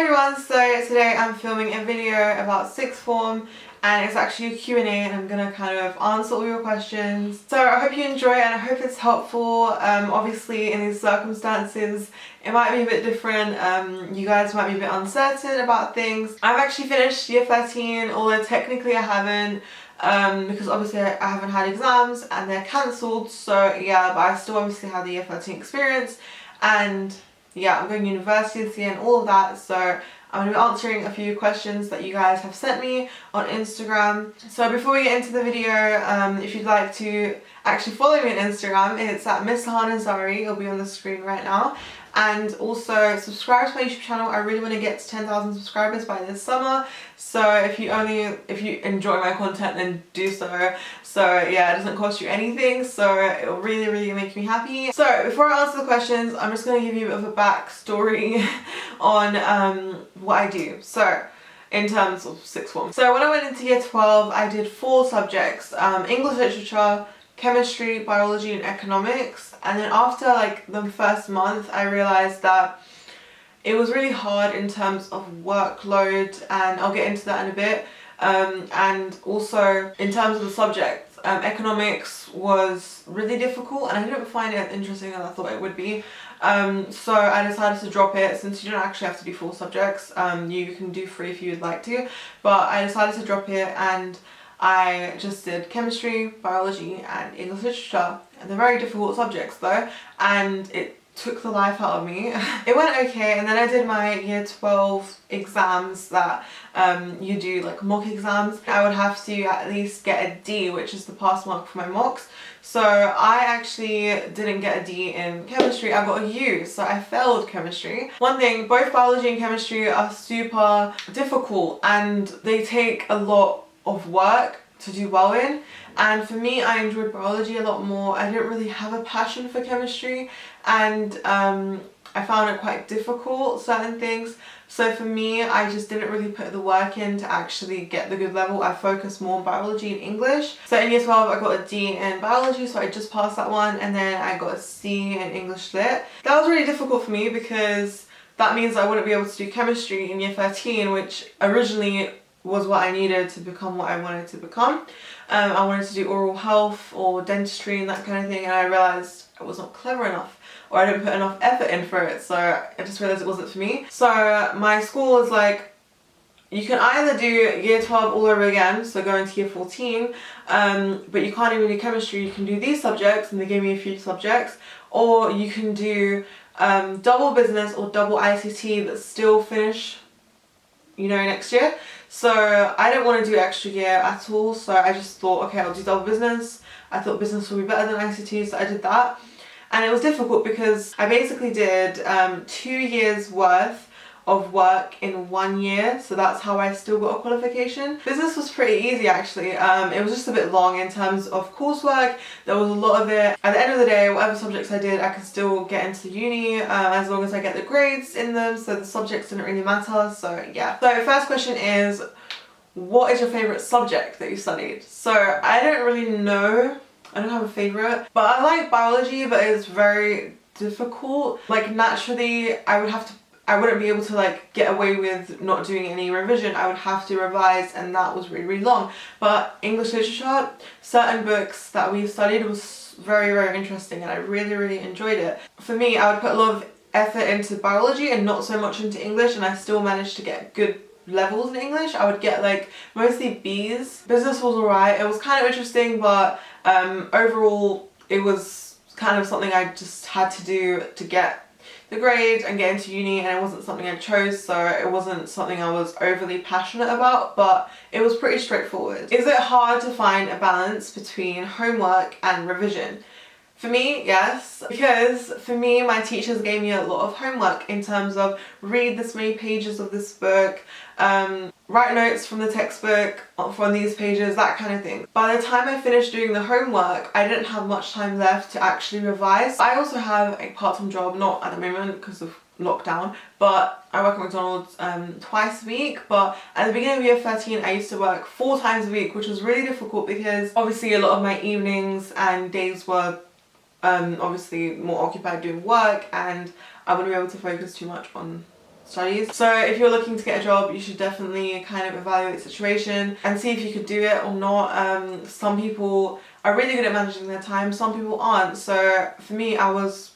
everyone, so today I'm filming a video about sixth form and it's actually a Q&A and I'm gonna kind of answer all your questions. So I hope you enjoy it and I hope it's helpful. Obviously in these circumstances it might be a bit different. You guys might be a bit uncertain about things. I've actually finished year 13, although technically I haven't. Because obviously I haven't had exams and they're cancelled, so yeah, but I still obviously have the year 13 experience and yeah, I'm going to university this year and all of that, so I'm going to be answering a few questions that you guys have sent me on Instagram. So before we get into the video, if you'd like to actually follow me on Instagram, it's at Miss Sahana Zari, it'll be on the screen right now. And also subscribe to my YouTube channel. I really want to get to 10,000 subscribers by this summer. So if you enjoy my content, then do so. So yeah, it doesn't cost you anything. So it'll really make me happy. So before I answer the questions, I'm just going to give you a bit of a backstory on what I do. So in terms of sixth form. So when I went into year 12, I did 4 subjects, English literature, chemistry, biology and economics, and then after like the first month I realized that it was really hard in terms of workload, and I'll get into that in a bit, and also in terms of the subjects, economics was really difficult and I didn't find it as interesting as I thought it would be, so I decided to drop it. Since you don't actually have to do 4 subjects, you can do 3 if you would like to, but I decided to drop it and I just did chemistry, biology and English literature. And they're very difficult subjects though, and it took the life out of me. It went okay, and then I did my year 12 exams that you do like mock exams. I would have to at least get a D, which is the pass mark for my mocks. So I actually didn't get a D in chemistry, I got a U, so I failed chemistry. One thing, both biology and chemistry are super difficult and they take a lot of work to do well in, and for me I enjoyed biology a lot more. I didn't really have a passion for chemistry and I found it quite difficult, certain things, so for me I just didn't really put the work in to actually get the good level. I focused more on biology and English. So in year 12 I got a D in biology, so I just passed that one, and then I got a C in English lit. That was really difficult for me because that means I wouldn't be able to do chemistry in year 13, which originally was what I needed to become what I wanted to become. I wanted to do oral health or dentistry and that kind of thing, and I realised I was not clever enough, or I didn't put enough effort in for it, so I just realised it wasn't for me. So my school was like, you can either do year 12 all over again, so go into year 14, but you can't even do chemistry, you can do these subjects, and they gave me a few subjects, or you can do double business or double ICT but still finish, you know, next year. So I didn't want to do extra year at all, so I just thought, okay, I'll do double business. I thought business would be better than ICT, so I did that. And it was difficult because I basically did 2 years worth of work in 1 year, so that's how I still got a qualification. Business was pretty easy actually. It was just a bit long in terms of coursework. There was a lot of it. At the end of the day, whatever subjects I did, I could still get into uni as long as I get the grades in them, so the subjects didn't really matter, so yeah. So first question is, what is your favourite subject that you studied? So I don't really know. I don't have a favourite, but I like biology, but it's very difficult. Like naturally, I wouldn't be able to like get away with not doing any revision. I would have to revise, and that was really long. But English literature, certain books that we studied was very interesting, and I really enjoyed it. For me, I would put a lot of effort into biology and not so much into English, and I still managed to get good levels in English. I would get like mostly B's. Business was alright. It was kind of interesting, but overall it was kind of something I just had to do to get the grade and get into uni, and it wasn't something I chose, so it wasn't something I was overly passionate about, but it was pretty straightforward. Is it hard to find a balance between homework and revision? For me, yes, because for me, my teachers gave me a lot of homework in terms of read this many pages of this book, write notes from the textbook from these pages, that kind of thing. By the time I finished doing the homework, I didn't have much time left to actually revise. I also have a part-time job, not at the moment because of lockdown, but I work at McDonald's twice a week. But at the beginning of year 13 I used to work 4 times a week, which was really difficult because obviously a lot of my evenings and days were obviously more occupied doing work, and I wouldn't be able to focus too much on studies. So if you're looking to get a job, you should definitely kind of evaluate the situation and see if you could do it or not. Some people are really good at managing their time, some people aren't. So for me, I was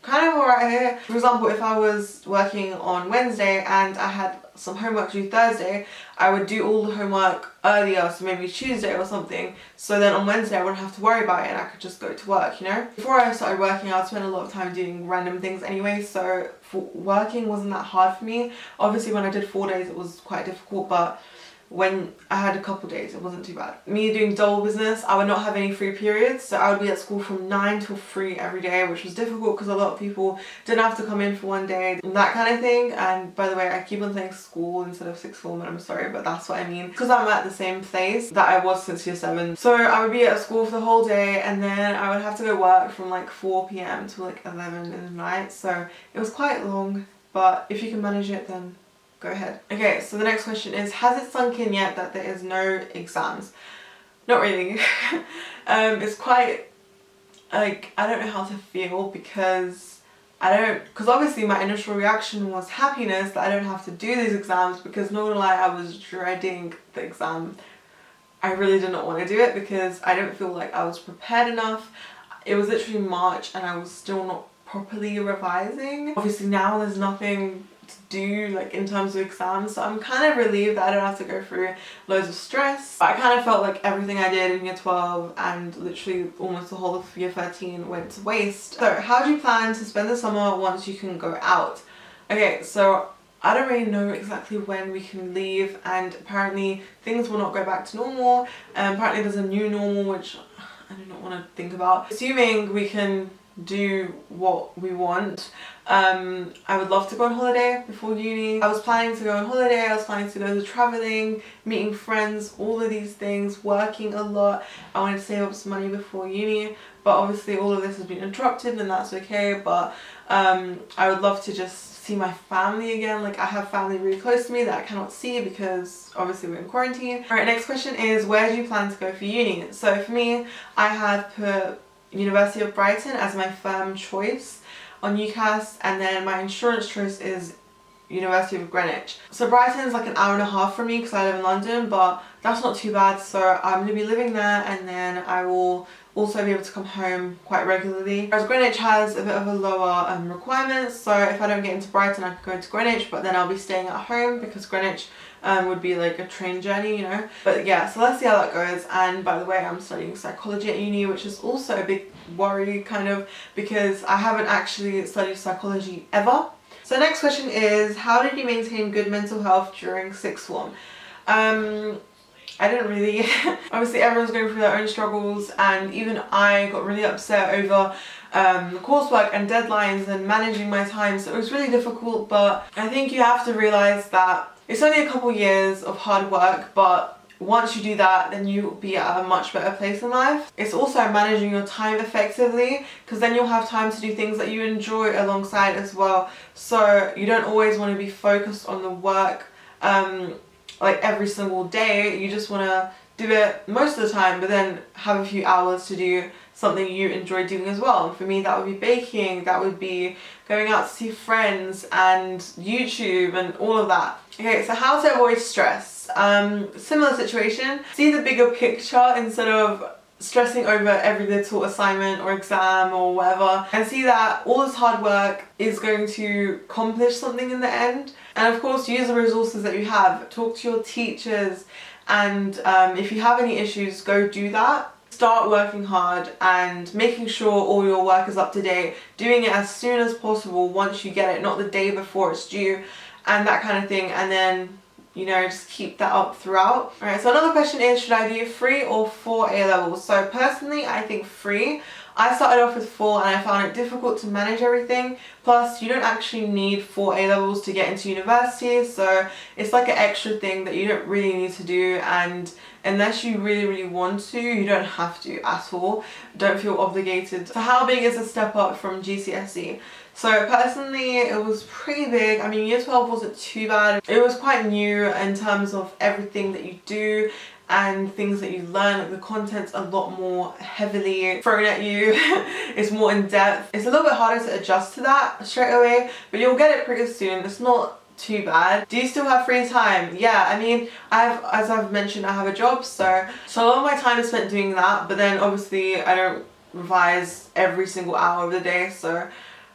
kind of alright here. For example, if I was working on Wednesday and I had some homework due Thursday, I would do all the homework earlier, so maybe Tuesday or something, so then on Wednesday I wouldn't have to worry about it and I could just go to work, you know? Before I started working, I would spend a lot of time doing random things anyway, so working wasn't that hard for me. Obviously when I did 4 days it was quite difficult, but when I had a couple days it wasn't too bad. Me doing double business, I would not have any free periods, so I would be at school from 9 till 3 every day, which was difficult because a lot of people didn't have to come in for one day, that kind of thing. And by the way, I keep on saying school instead of sixth form, and I'm sorry, but that's what I mean, because I'm at the same place that I was since year 7. So I would be at school for the whole day and then I would have to go work from like 4 p.m. to like 11 in the night, so it was quite long, but if you can manage it then go ahead. Okay, so the next question is, has it sunk in yet that there is no exams? Not really. It's quite, like, I don't know how to feel because obviously my initial reaction was happiness that I don't have to do these exams, because not gonna lie, I was dreading the exam. I really did not want to do it because I don't feel like I was prepared enough. It was literally March and I was still not properly revising. Obviously now there's nothing to do like in terms of exams, so I'm kind of relieved that I don't have to go through loads of stress. But I kind of felt like everything I did in year 12 and literally almost the whole of year 13 went to waste. So how do you plan to spend the summer once you can go out? Okay, so I don't really know exactly when we can leave, and apparently things will not go back to normal, and apparently there's a new normal which I do not want to think about. Assuming we can do what we want, I would love to go on holiday before uni. I was planning to go on holiday, I was planning to go to travelling, meeting friends, all of these things, working a lot. I wanted to save up some money before uni, but obviously all of this has been interrupted and that's okay. But I would love to just see my family again. Like, I have family really close to me that I cannot see because obviously we're in quarantine. Alright, next question is, where do you plan to go for uni? So for me, I have put University of Brighton as my firm choice on UCAS, and then my insurance choice is University of Greenwich. So Brighton is like an hour and a half from me because I live in London, but that's not too bad. So I'm going to be living there and then I will also be able to come home quite regularly. Whereas Greenwich has a bit of a lower requirements, so if I don't get into Brighton I could go into Greenwich, but then I'll be staying at home because Greenwich would be like a train journey, you know. But yeah, so let's see how that goes. And by the way, I'm studying psychology at uni, which is also a big worry kind of, because I haven't actually studied psychology ever. So next question is, how did you maintain good mental health during sixth form? I didn't really. Obviously everyone's going through their own struggles, and even I got really upset over coursework and deadlines and managing my time, so it was really difficult. But I think you have to realise that it's only a couple years of hard work, but once you do that, then you'll be at a much better place in life. It's also managing your time effectively, because then you'll have time to do things that you enjoy alongside as well. So you don't always want to be focused on the work like every single day. You just want to do it most of the time, but then have a few hours to do something you enjoy doing as well. And for me, that would be baking, that would be going out to see friends and YouTube and all of that. Okay, so how to avoid stress. Similar situation. See the bigger picture instead of stressing over every little assignment or exam or whatever, and see that all this hard work is going to accomplish something in the end. And of course, use the resources that you have. Talk to your teachers, and if you have any issues, go do that. Start working hard and making sure all your work is up to date, doing it as soon as possible once you get it, not the day before it's due, and that kind of thing. And then, you know, just keep that up throughout. Alright, so another question is, should I do 3 or 4 A-levels? So personally, I think 3. I started off with 4 and I found it difficult to manage everything. Plus, you don't actually need 4 A-levels to get into university, so it's like an extra thing that you don't really need to do, and unless you really want to, you don't have to at all. Don't feel obligated. So how big is a step up from GCSE? So personally, it was pretty big. I mean, year 12 wasn't too bad. It was quite new in terms of everything that you do and things that you learn. Like, the content's a lot more heavily thrown at you. It's more in depth. It's a little bit harder to adjust to that straight away, but you'll get it pretty soon. It's not too bad. Do you still have free time? Yeah, I mean, as I've mentioned, I have a job, so a lot of my time is spent doing that, but then obviously I don't revise every single hour of the day, so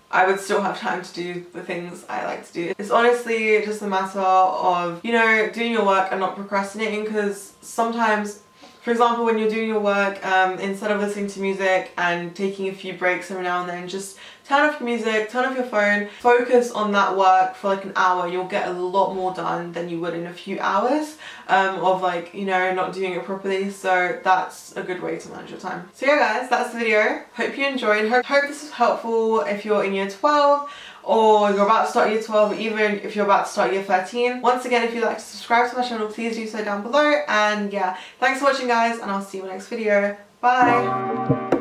I would still have time to do the things I like to do. It's honestly just a matter of, you know, doing your work and not procrastinating, because sometimes, for example, when you're doing your work, instead of listening to music and taking a few breaks every now and then, just turn off your music, turn off your phone, focus on that work for like an hour. You'll get a lot more done than you would in a few hours of like, you know, not doing it properly. So that's a good way to manage your time. So yeah guys, that's the video. Hope you enjoyed. Hope this was helpful if you're in year 12 or you're about to start year 12, or even if you're about to start year 13. Once again, if you'd like to subscribe to my channel, please do so down below. And yeah, thanks for watching guys, and I'll see you in the next video. Bye!